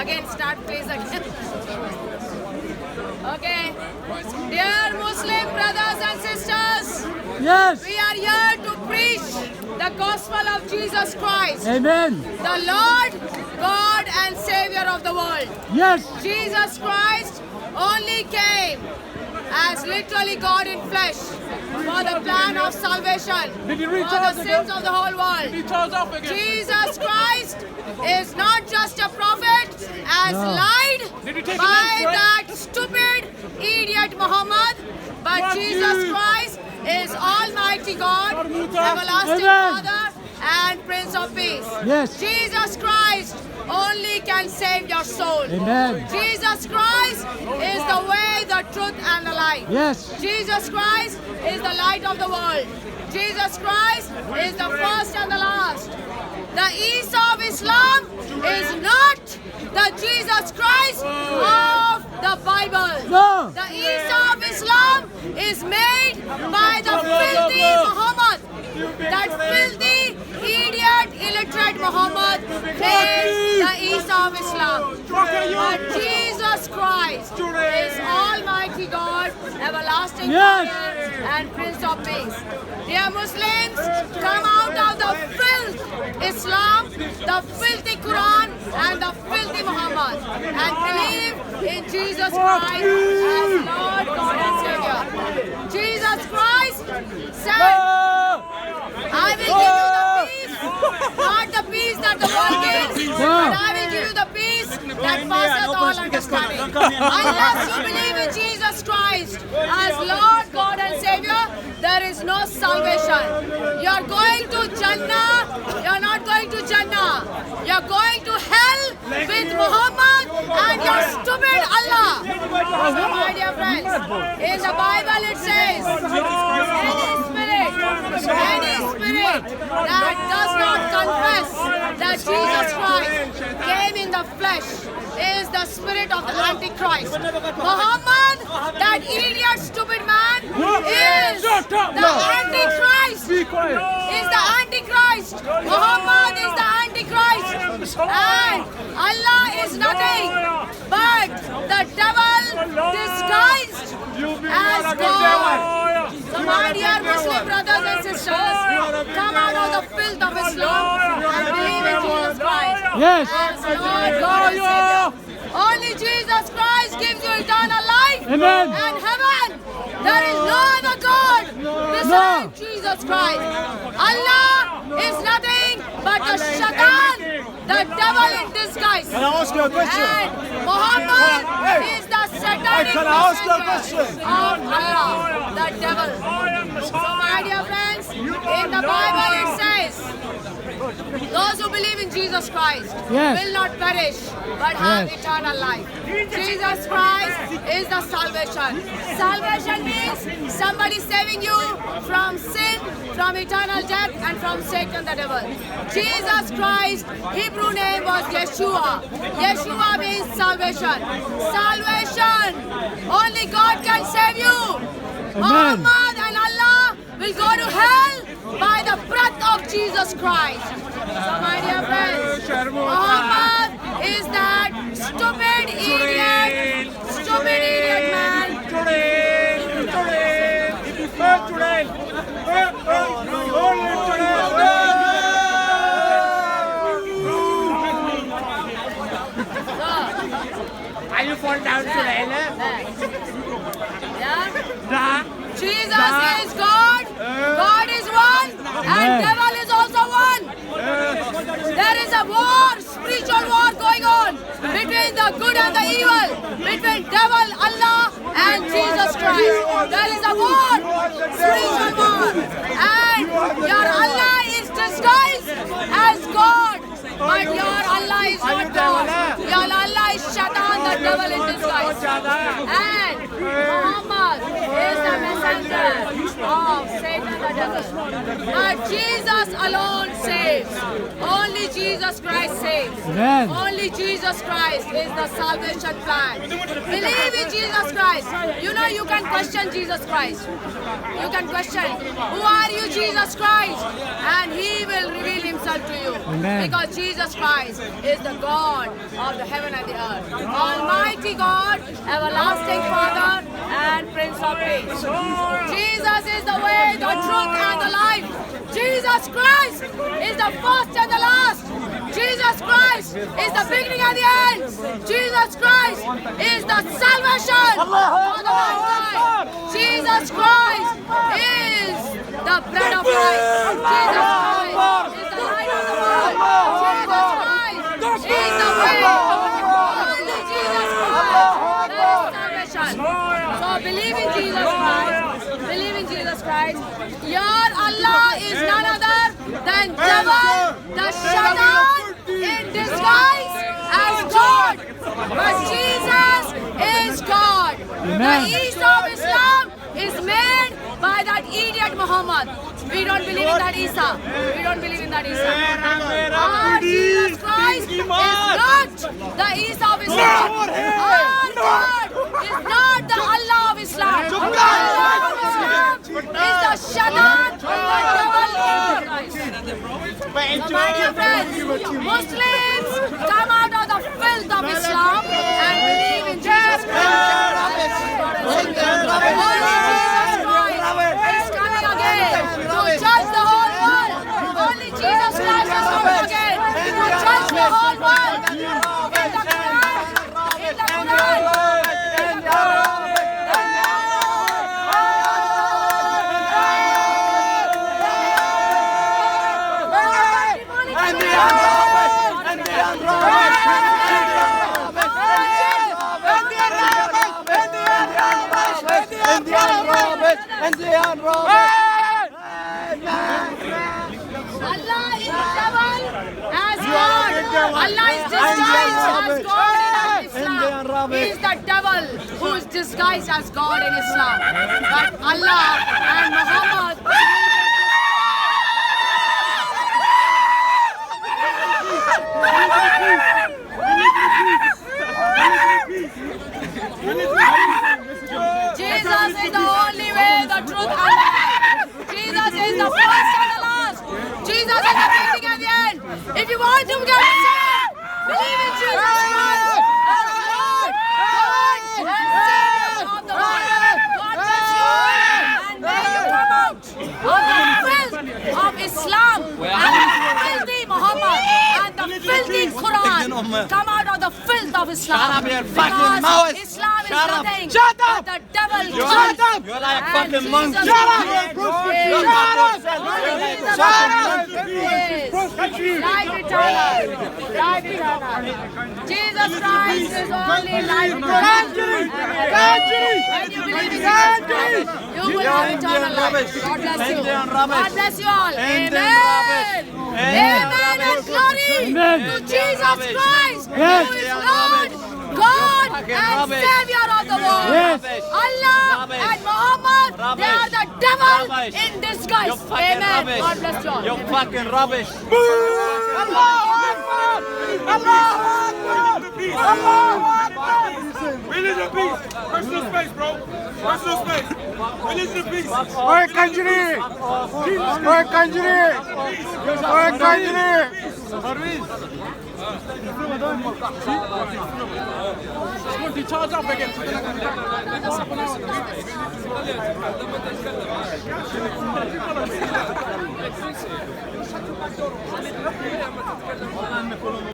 Again, start please again. Okay. Dear Muslim brothers and sisters, Yes. we are here to preach the gospel of Jesus Christ, Amen. the Lord, God and Savior of the world. Yes. Jesus Christ only came as literally God in flesh for the plan of salvation Did he for reach the out sins of the whole world. He chose off again. Jesus Christ is not just a prophet as No. lied Did he take by him out, that stupid idiot Muhammad, but Fuck Jesus you. Christ is Almighty God, everlasting Amen. Father and Prince of Peace. Yes. Jesus Christ only can save your soul. Amen. Jesus Christ is the way, the truth and the life. Yes. Jesus Christ is the light of the world. Jesus Christ is the first and the last. The Isa of Islam is not the Jesus Christ of the Bible. No. The Isa of Islam is made by the filthy Muhammad. That filthy, idiot, illiterate Muhammad made the Isa of Islam. But Jesus Christ is Almighty God, everlasting Yes. Father and Prince of Peace. Dear Muslims, come out of the filth Islam, the filthy Quran and the filthy Muhammad and believe in Jesus Christ as Lord, God and Savior. Jesus Christ said, I will give you the peace, not the peace that the world gives, but I will give you the peace that passeth all understanding. Unless you believe in Jesus Christ as Lord, God and Savior, there is no salvation. You are going to Jannah, you are not going to Jannah. You are going to hell with Muhammad and your stupid Allah. So my dear friends, in the Bible it says, any spirit that does not confess that Jesus Christ came in the flesh is the spirit of the Antichrist. Muhammad, that idiot, stupid man, is the Antichrist. Be quiet. Is the Antichrist. Muhammad is the Antichrist. And Allah is nothing but the devil disguised as God. So my dear Muslim brothers and sisters, come out of the filth of Islam and believe in Jesus Christ Yes. as Lord, God and Savior. Only Jesus Christ gives you eternal life Amen. and heaven. There is no other God besides Jesus Christ. Allah is nothing but the shaitan, the devil in disguise. Can I ask you a question? And Muhammad is the satanic Can I ask you a messenger question? of Allah, the devil. So my dear friends, in the Bible it says, those who believe in Jesus Christ Yes. will not perish but have Yes. eternal life. Jesus Christ is the salvation. Salvation means somebody saving you from sin, from eternal death and from Satan the devil. Jesus Christ, Hebrew name was Yeshua. Yeshua means salvation. Salvation. Only God can save you. Muhammad and Allah will go to hell by the breath of Jesus Christ. So my dear friends, Muhammad is that stupid idiot man. Are you fall down today? Yeah? Jesus is God, God is one, and devil is also one. There is a war, spiritual war going on between the good and the evil, between devil, Allah, and Jesus Christ. There is a war, spiritual war, and your Allah is disguised as God, but your Allah is not God. Your Allah is Shaitan, the devil in disguise. And Muhammad is the messenger of Satan the devil. But Jesus alone saves. Only Jesus Christ saves. Amen. Only Jesus Christ is the salvation plan. Believe in Jesus Christ. You know you can question Jesus Christ. You can question, who are you, Jesus Christ? And he will reveal himself himself to you. Amen. Because Jesus Christ is the God of the heaven and the earth. Almighty God, everlasting Father, and Prince of Peace. Jesus is the way, the truth, and the life. Jesus Christ is the first and the last. Jesus Christ is the beginning and the end. Jesus Christ is the salvation for the mankind. Jesus Christ is the bread of life. Jesus Christ is the light of the world. Jesus Christ is the way. Only Jesus Christ there is salvation. So believe in Jesus Christ. Believe in Jesus Christ. Your Allah is none other than devil, the Shaitan in disguise as God. But Jesus is God. The Isa of Islam is made by that idiot Muhammad. We don't believe in that Isa. We don't believe in that Isa. Our Jesus Christ is not the Isa of Islam. Our God is not the Allah of Islam. Allah of Islam is the Shaitan, the devil in Christ. So my dear friends, Muslims, come out of the filth of Islam and believe in Jesus Christ. Only Jesus Christ is coming again to judge the whole world. Only Jesus Christ is coming again to judge the whole world. In the Quran, in the Quran. Allah is devil as God. Allah is disguised as God in Islam. He is the devil who is disguised as God in Islam. But Allah and Muhammad. Jesus is the only way, the truth, and the life. Jesus is the first and the last. Jesus is the beginning and the end. If you want to get saved, believe in Jesus Christ as Lord, God, and Savior of the world. God bless you, and may you come out of the filth of Islam and the filthy Muhammad and the filthy Quran. Come out of the filth of Islam. Shut up, you fucking mouse. Islam is Shut up. nothing Shut but up. the devil. Shut up. You're like a fucking monkey. Jesus Shut up. Christ Shut up. is Shut up. life eternal. Life eternal. Jesus Christ is only life eternal. When you believe in Jesus Christ, you will have eternal life. God bless you. God bless you all. Amen. Amen and glory to Jesus Christ, who is Lord, God, and Savior of the world. Allah and Muhammad, they are the devil in disguise. Amen. God bless you all. You're fucking rubbish. Religion of peace. Personal space, bro. Personal space. Religion of peace. Oy Kanjri! Oy Kanjri! Oy Kanjri! Ascolti, ciao ciao perché